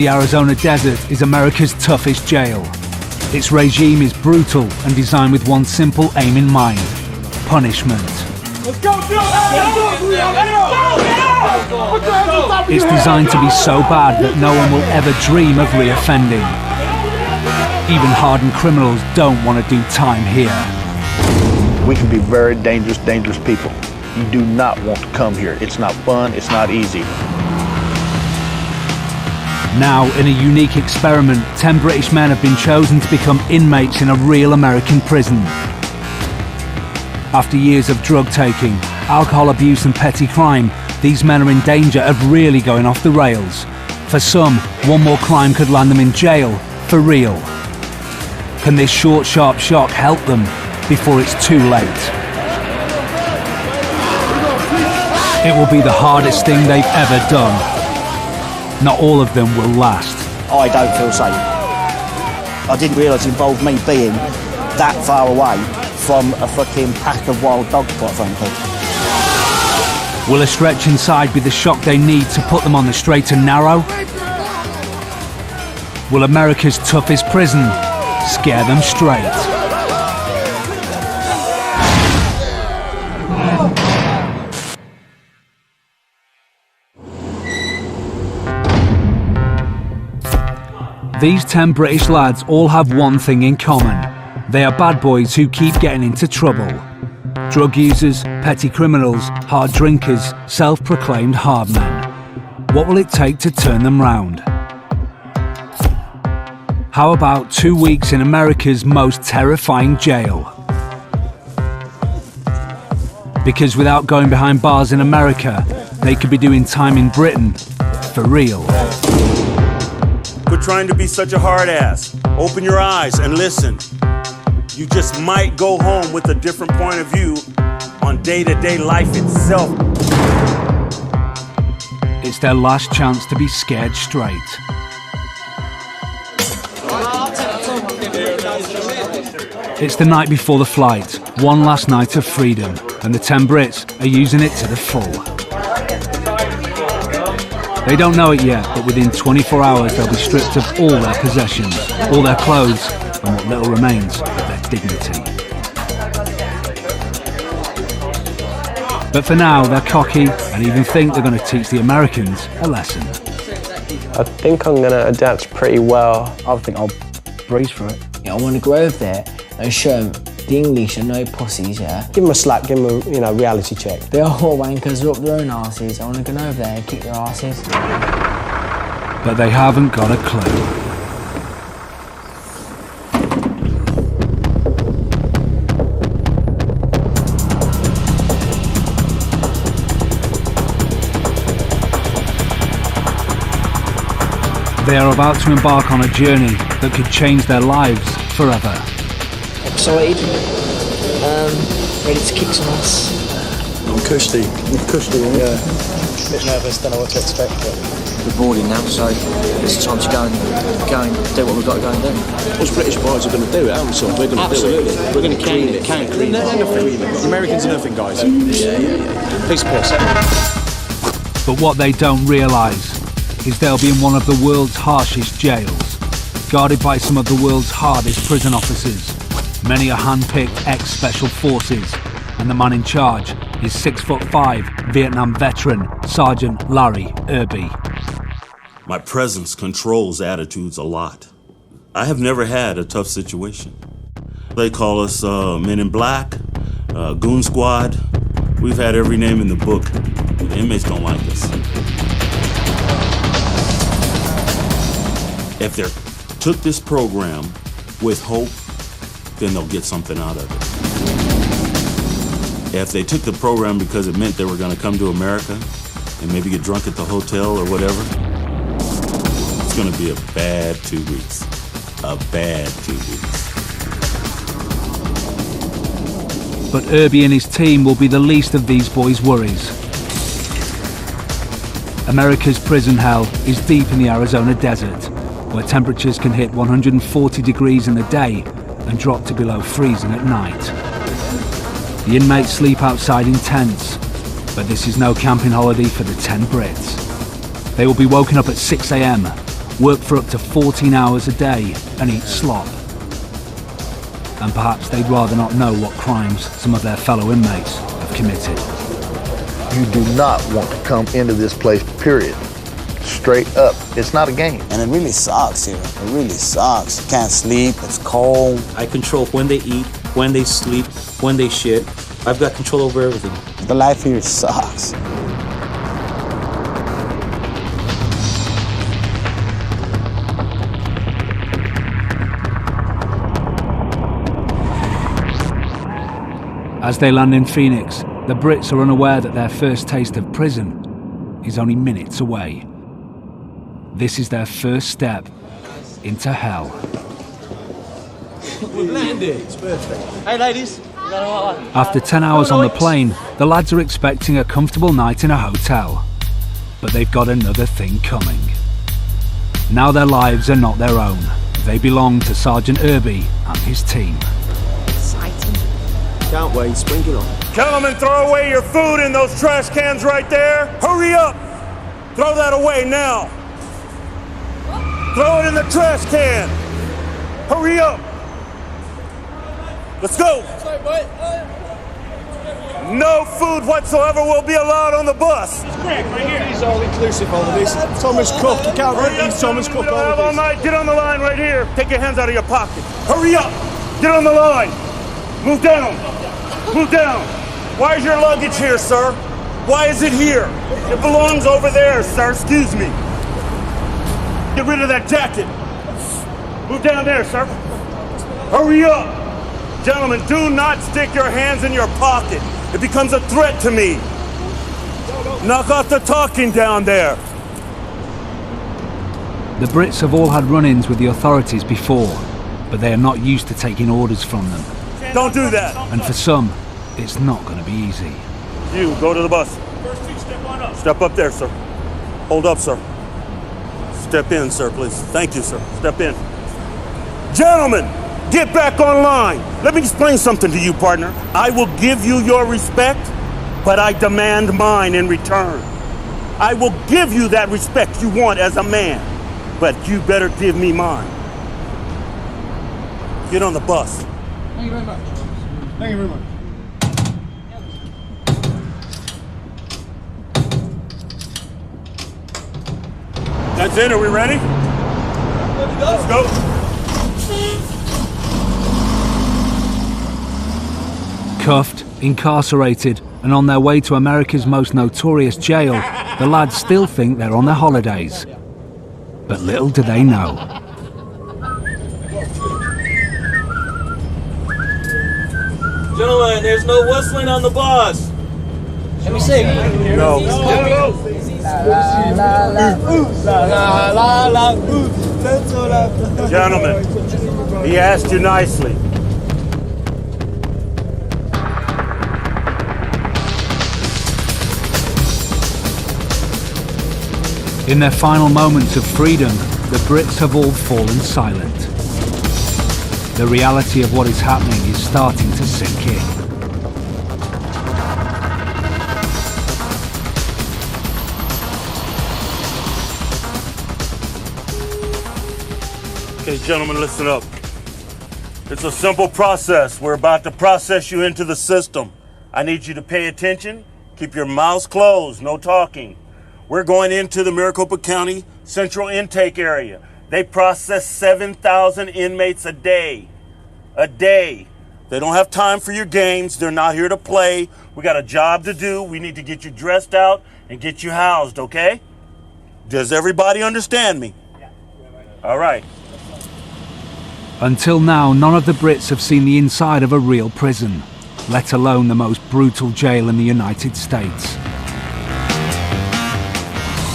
The Arizona desert is America's toughest jail. Its regime is brutal and designed with one simple aim in mind: punishment. It's designed to be so bad that no one will ever dream of reoffending. Even hardened criminals don't want to do time here. We can be very dangerous people. You do not want to come here. It's not fun, it's not easy. Now, in a unique experiment, 10 British men have been chosen to become inmates in a real American prison. After years of drug taking, alcohol abuse and petty crime, these men are in danger of really going off the rails. For some, one more crime could land them in jail, for real. Can this short, sharp shock help them before it's too late? It will be the hardest thing they've ever done. Not all of them will last. I don't feel safe. I didn't realise it involved me being that far away from a fucking pack of wild dogs, quite frankly. Will a stretch inside be the shock they need to put them on the straight and narrow? Will America's toughest prison scare them straight? These 10 British lads all have one thing in common. They are bad boys who keep getting into trouble. Drug users, petty criminals, hard drinkers, self-proclaimed hard men. What will it take to turn them round? How about 2 weeks in America's most terrifying jail? Because without going behind bars in America, they could be doing time in Britain for real. Quit trying to be such a hard ass. Open your eyes and listen. You just might go home with a different point of view on day-to-day life itself. It's their last chance to be scared straight. It's the night before the flight, one last night of freedom, and the 10 Brits are using it to the full. They don't know it yet, but within 24 hours they'll be stripped of all their possessions, all their clothes, and what little remains of their dignity. But for now, they're cocky and even think they're going to teach the Americans a lesson. I think I'm going to adapt pretty well. I think I'll breeze through it. I want to go over there and show them the English are no pussies, yeah? Give them a slap, give them a reality check. They're all wankers, they're up their own arses. I want to go over there and kick their arses. But they haven't got a clue. They are about to embark on a journey that could change their lives forever. Excited, ready to kick some ass. I'm cushy. You're cushy, yeah. A bit nervous, don't know what to expect. We're boarding now, so it's time to go and do what we've got to go and do. Us British boys are going to do it, aren't we? We're going to do it. We're going to clean it. The Americans are nothing, guys. Yeah. Piece of piss. But what they don't realise is they'll be in one of the world's harshest jails, guarded by some of the world's hardest prison officers. Many are hand-picked ex-special forces, and the man in charge is 6'5" Vietnam veteran Sergeant Larry Irby. My presence controls attitudes a lot. I have never had a tough situation. They call us Men in Black, Goon Squad. We've had every name in the book. The inmates don't like us. If they took this program with hope, then they'll get something out of it. If they took the program because it meant they were going to come to America and maybe get drunk at the hotel or whatever, it's going to be a bad 2 weeks. A bad 2 weeks. But Irby and his team will be the least of these boys' worries. America's prison hell is deep in the Arizona desert, where temperatures can hit 140 degrees in the day and drop to below freezing at night. The inmates sleep outside in tents, but this is no camping holiday for the 10 Brits. They will be woken up at 6 a.m, work for up to 14 hours a day and eat slop. And perhaps they'd rather not know what crimes some of their fellow inmates have committed. You do not want to come into this place, period. Straight up. It's not a game. And it really sucks here. It really sucks. You can't sleep. It's cold. I control when they eat, when they sleep, when they shit. I've got control over everything. The life here sucks. As they land in Phoenix, the Brits are unaware that their first taste of prison is only minutes away. This is their first step into hell. We've landed. It's perfect. Hey, ladies. After 10 hours on the plane, the lads are expecting a comfortable night in a hotel. But they've got another thing coming. Now their lives are not their own. They belong to Sergeant Irby and his team. Can't wait. Spring it on. Gentlemen, throw away your food in those trash cans right there. Hurry up! Throw that away now. Throw it in the trash can. Hurry up. Let's go. No food whatsoever will be allowed on the bus. He's all inclusive, all of this. Thomas Cook. You can't refuse Thomas Cook, all of this. Night. Get on the line right here. Take your hands out of your pocket. Hurry up. Get on the line. Move down. Move down. Why is your luggage here, sir? Why is it here? It belongs over there, sir. Excuse me. Get rid of that jacket. Move down there, sir. Hurry up. Gentlemen, do not stick your hands in your pocket. It becomes a threat to me. Knock off the talking down there. The Brits have all had run-ins with the authorities before, but they are not used to taking orders from them. Don't do that. And for some, it's not going to be easy. You, go to the bus. Step up there, sir. Hold up, sir. Step in, sir, please. Thank you, sir. Step in. Gentlemen, get back online. Let me explain something to you, partner. I will give you your respect, but I demand mine in return. I will give you that respect you want as a man, but you better give me mine. Get on the bus. Thank you very much. Thank you very much. That's it. Are we ready? Let's go. Cuffed, incarcerated, and on their way to America's most notorious jail, the lads still think they're on their holidays. But little do they know. Gentlemen, there's no whistling on the bus. Let me see. No. Gentlemen, he asked you nicely. In their final moments of freedom, the Brits have all fallen silent. The reality of what is happening is starting to sink in. Okay, gentlemen, listen up. It's a simple process. We're about to process you into the system. I need you to pay attention. Keep your mouths closed, no talking. We're going into the Maricopa County Central Intake Area. They process 7,000 inmates a day. A day. They don't have time for your games. They're not here to play. We got a job to do. We need to get you dressed out and get you housed, okay? Does everybody understand me? All right. Until now, none of the Brits have seen the inside of a real prison, let alone the most brutal jail in the United States.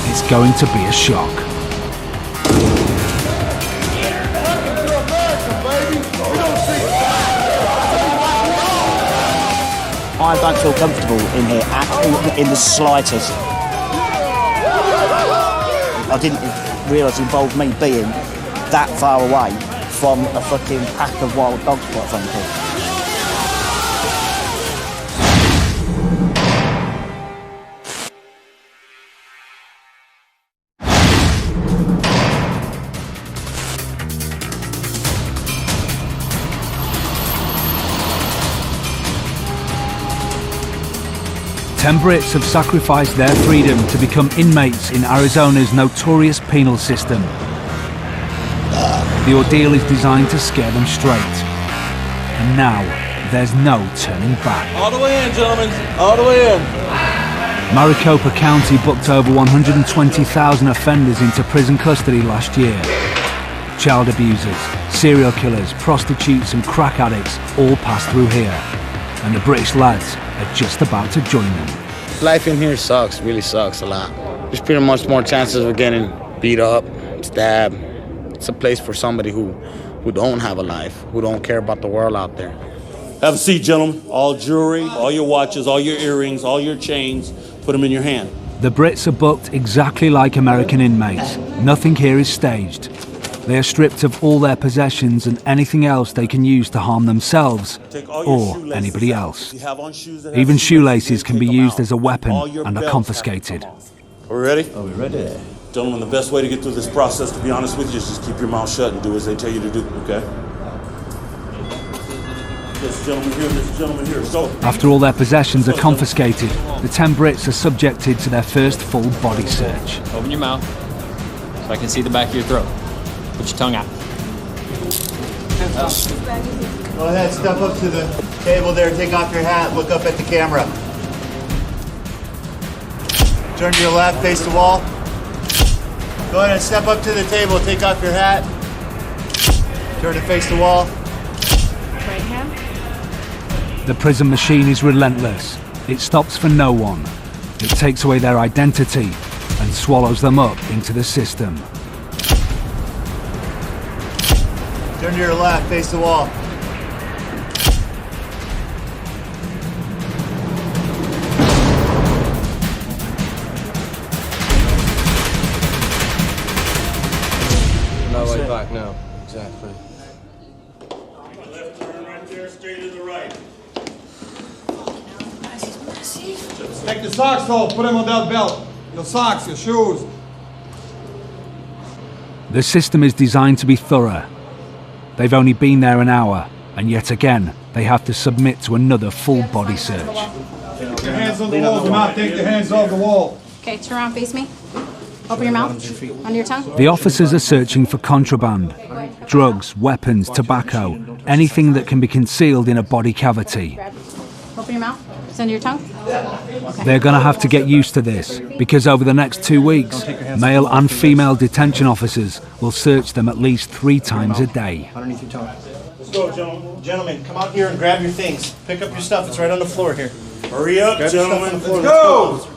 It's going to be a shock. I don't feel comfortable in here at all, in the slightest. I didn't realise it involved me being that far away from a fucking pack of wild dogs, quite frankly. 10 Brits have sacrificed their freedom to become inmates in Arizona's notorious penal system. The ordeal is designed to scare them straight. And now, there's no turning back. All the way in, gentlemen. All the way in. Maricopa County booked over 120,000 offenders into prison custody last year. Child abusers, serial killers, prostitutes and crack addicts all pass through here. And the British lads are just about to join them. Life in here sucks, really sucks a lot. There's pretty much more chances of getting beat up, stabbed. It's a place for somebody who don't have a life, who don't care about the world out there. Have a seat, gentlemen. All jewelry, all your watches, all your earrings, all your chains, put them in your hand. The Brits are booked exactly like American inmates. Nothing here is staged. They are stripped of all their possessions and anything else they can use to harm themselves or anybody else. Even shoelaces can be used as a weapon and are confiscated. Are we ready? Are we ready? Gentlemen, the best way to get through this process, to be honest with you, is just keep your mouth shut and do as they tell you to do, okay? This gentleman here, this gentleman here, go. After all their possessions are confiscated, the 10 Brits are subjected to their first full body search. Open your mouth so I can see the back of your throat. Put your tongue out. Go ahead, step up to the table there, take off your hat, look up at the camera. Turn to your left, face the wall. Go ahead and step up to the table, take off your hat. Turn to face the wall. Right hand. The prison machine is relentless. It stops for no one. It takes away their identity and swallows them up into the system. Turn to your left, face the wall. No way back now. Exactly. Left turn right there, straight to the right. Take the socks off, put them on that belt. Your socks, your shoes. The system is designed to be thorough. They've only been there an hour, and yet again, they have to submit to another full body search. Take your hands on the wall, do not take your hands off the wall. Okay, turn around, face me. Open your mouth. Under your tongue. The officers are searching for contraband, drugs, weapons, tobacco, anything that can be concealed in a body cavity. Open your mouth. It's under your tongue. Okay. They're going to have to get used to this, because over the next 2 weeks, male and female detention officers will search them at least 3 times a day. Underneath your tongue. Let's go, gentlemen. Gentlemen, come out here and grab your things. Pick up your stuff. It's right on the floor here. Hurry up, grab gentlemen. Let's go!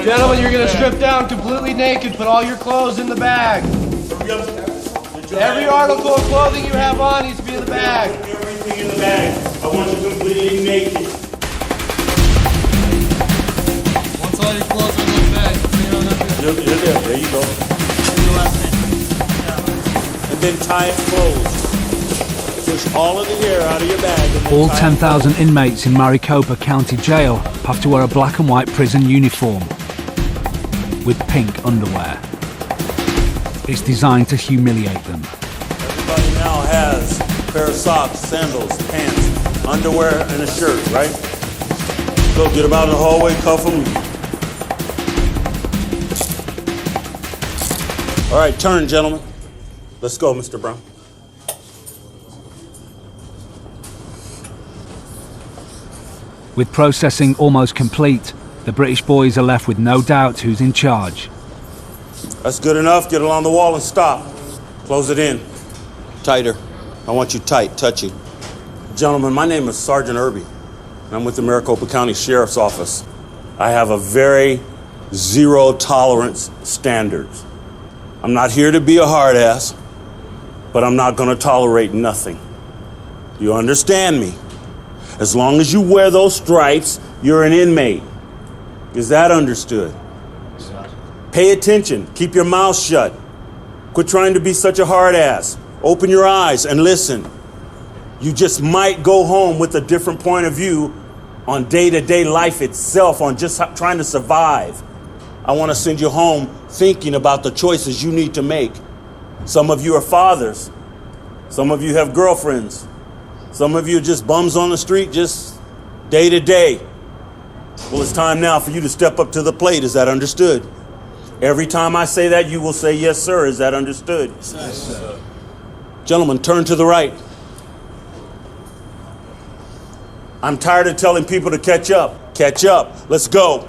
Gentlemen, you're gonna strip down completely naked, put all your clothes in the bag. Every article of clothing you have on needs to be in the bag. Everything in the bag. I want you completely naked. Once all your clothes are in the bag, You're there. There you go. And then tie it closed. Push all of the hair out of your bag. All 10,000 inmates in Maricopa County Jail have to wear a black and white prison uniform with pink underwear. It's designed to humiliate them. Everybody now has a pair of socks, sandals, pants, underwear, and a shirt, right? Go get them out in the hallway, cuff them. All right, turn, gentlemen. Let's go, Mr. Brown. With processing almost complete, the British boys are left with no doubt who's in charge. That's good enough. Get along the wall and stop. Close it in. Tighter. I want you tight, touchy. Gentlemen, my name is Sergeant Irby. I'm with the Maricopa County Sheriff's Office. I have a very zero tolerance standards. I'm not here to be a hard ass, but I'm not gonna tolerate nothing. You understand me? As long as you wear those stripes, you're an inmate. Is that understood? Pay attention. Keep your mouth shut. Quit trying to be such a hard ass. Open your eyes and listen. You just might go home with a different point of view on day-to-day life itself, on just trying to survive. I want to send you home thinking about the choices you need to make. Some of you are fathers. Some of you have girlfriends. Some of you are just bums on the street, just day to day. Well, it's time now for you to step up to the plate. Is that understood? Every time I say that, you will say, yes, sir. Is that understood? Yes, sir. Gentlemen, turn to the right. I'm tired of telling people to catch up. Catch up. Let's go.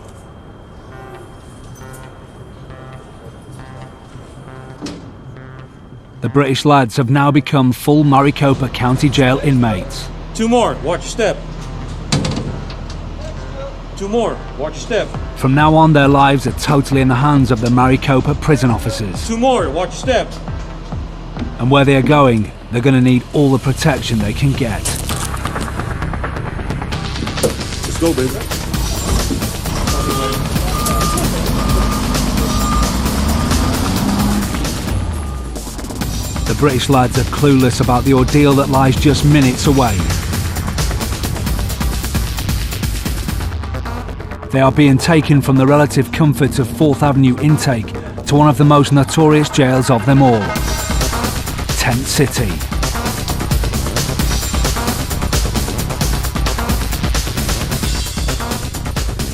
The British lads have now become full Maricopa County Jail inmates. 2 more, watch your step. 2 more, watch your step. From now on, their lives are totally in the hands of the Maricopa prison officers. 2 more, watch your step. And where they are going, they're going to need all the protection they can get. Let's go, baby. The British lads are clueless about the ordeal that lies just minutes away. They are being taken from the relative comfort of 4th Avenue Intake to one of the most notorious jails of them all, Tent City.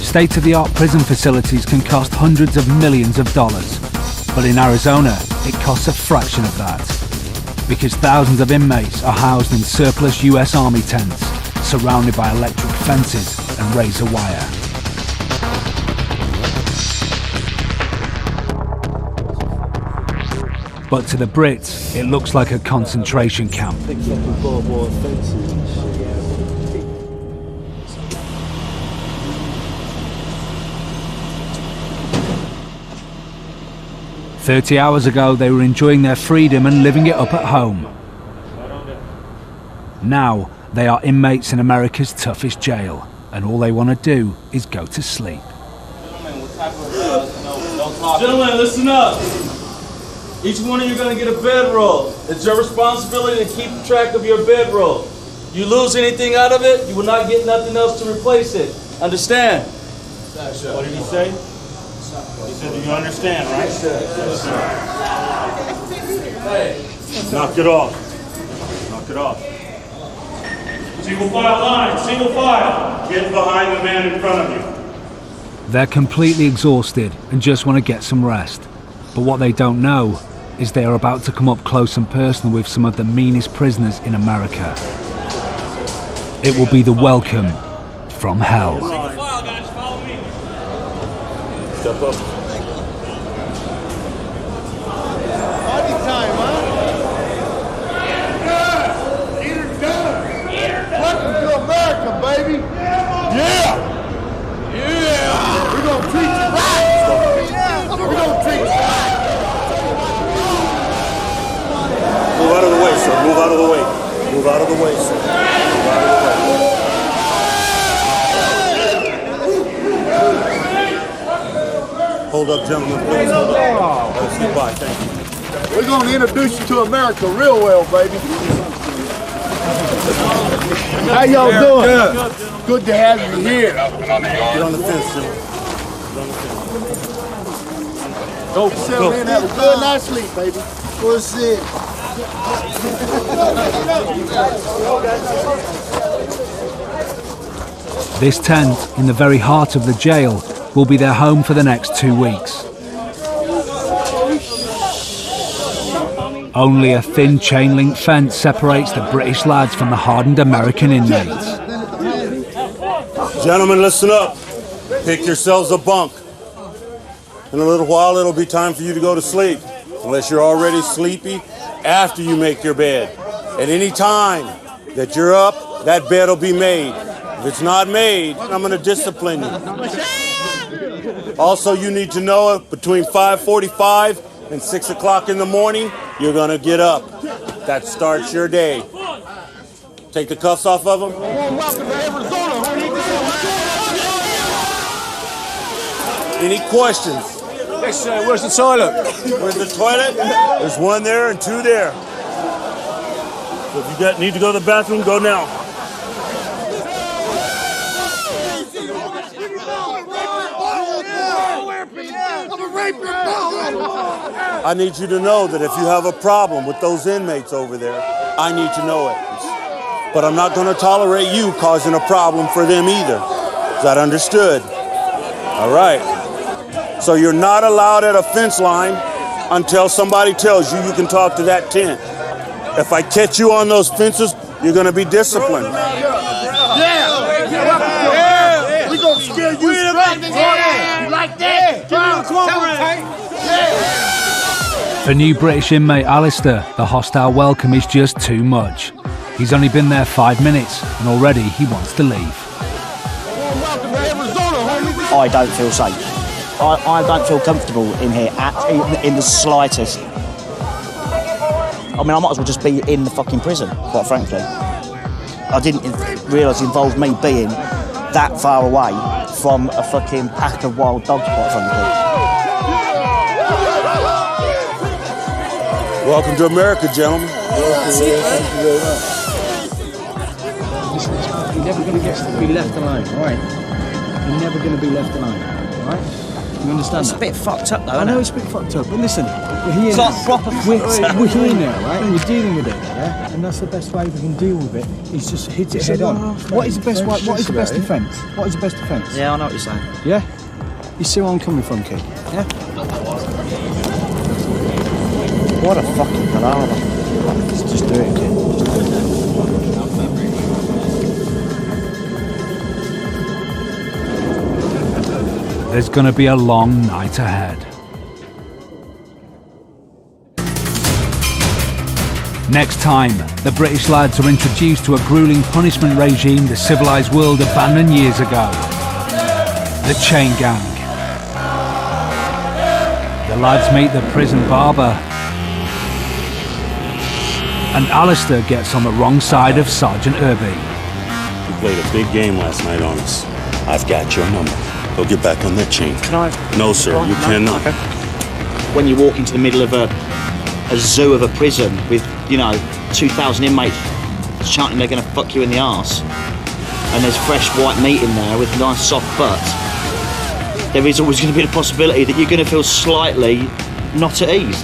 State-of-the-art prison facilities can cost hundreds of millions of dollars, but in Arizona, it costs a fraction of that, because thousands of inmates are housed in surplus US Army tents, surrounded by electric fences and razor wire. But to the Brits, it looks like a concentration camp. 30 hours ago, they were enjoying their freedom and living it up at home. Now, they are inmates in America's toughest jail, and all they want to do is go to sleep. Gentlemen, listen up. Each one of you are going to get a bedroll. It's your responsibility to keep track of your bedroll. You lose anything out of it, you will not get nothing else to replace it. Understand? What did he say? He said, do you understand, right? Hey. Knock it off. Knock it off. Single file line, single file. Get behind the man in front of you. They're completely exhausted and just want to get some rest. But what they don't know is they are about to come up close and personal with some of the meanest prisoners in America. It will be the welcome from hell. Step up. Party time, huh? Yeah! Eat her done! Welcome to America, baby! Yeah! Yeah! We're gonna treat you right! We're gonna treat you right! Move out of the way, sir. Move out of the way. Move out of the way, sir. Move out of the way. Hold up, gentlemen, please. Hold up. Let us get by. Thank you. We're going to introduce you to America real well, baby. How y'all doing? Good. Good to have you here. Get on the fence, gentlemen. Get on the fence. Go, settle in, have a good night's sleep, baby. What's it? This tent, in the very heart of the jail, will be their home for the next 2 weeks. Only a thin chain-link fence separates the British lads from the hardened American inmates. Gentlemen, listen up. Pick yourselves a bunk. In a little while, it'll be time for you to go to sleep, unless you're already sleepy after you make your bed. At any time that you're up, that bed will be made. If it's not made, I'm going to discipline you. Also, you need to know between 5:45 and 6 o'clock in the morning, you're going to get up. That starts your day. Take the cuffs off of them. Any questions? Yes, sir. Where's the toilet? Where's the toilet? There's one there and two there. So if you need to go to the bathroom, go now. I need you to know that if you have a problem with those inmates over there, I need to know it. But I'm not going to tolerate you causing a problem for them either. Is that understood? All right. So you're not allowed at a fence line until somebody tells you you can talk to that tent. If I catch you on those fences, you're going to be disciplined. Yeah! We're going to scare you straight. You like that? For new British inmate Alistair, the hostile welcome is just too much. He's only been there 5 minutes and already he wants to leave. I don't feel safe. I don't feel comfortable in here in the slightest. I mean, I might as well just be in the fucking prison, quite frankly. I didn't realise it involved me being that far away from a fucking pack of wild dogs, quite frankly. Welcome to America, gentlemen. You're never going to be left alone, all right? You're never going to be left alone, all right? You understand It's that? a bit fucked up, though, I know it's a bit fucked up, but listen, we're here It's now. like proper We're here now, right? And we're dealing with it, yeah? And that's the best way we can deal with it, is just hit it head on. What is the best way? What is the best defence? What is the best defence? Yeah, I know what you're saying. Yeah? You see where I'm coming from, kid? Yeah? What a fucking palaver. Just do it, kid. There's going to be a long night ahead. Next time, the British lads are introduced to a grueling punishment regime the civilised world abandoned years ago. The Chain Gang. The lads meet the prison barber. And Alistair gets on the wrong side of Sergeant Irby. You played a big game last night on us. I've got your number. Go get back on that chain. Can I? No, sir, you cannot. Okay. When you walk into the middle of a zoo of a prison with, 2,000 inmates chanting they're going to fuck you in the arse, and there's fresh white meat in there with nice soft butts, there is always going to be the possibility that you're going to feel slightly not at ease.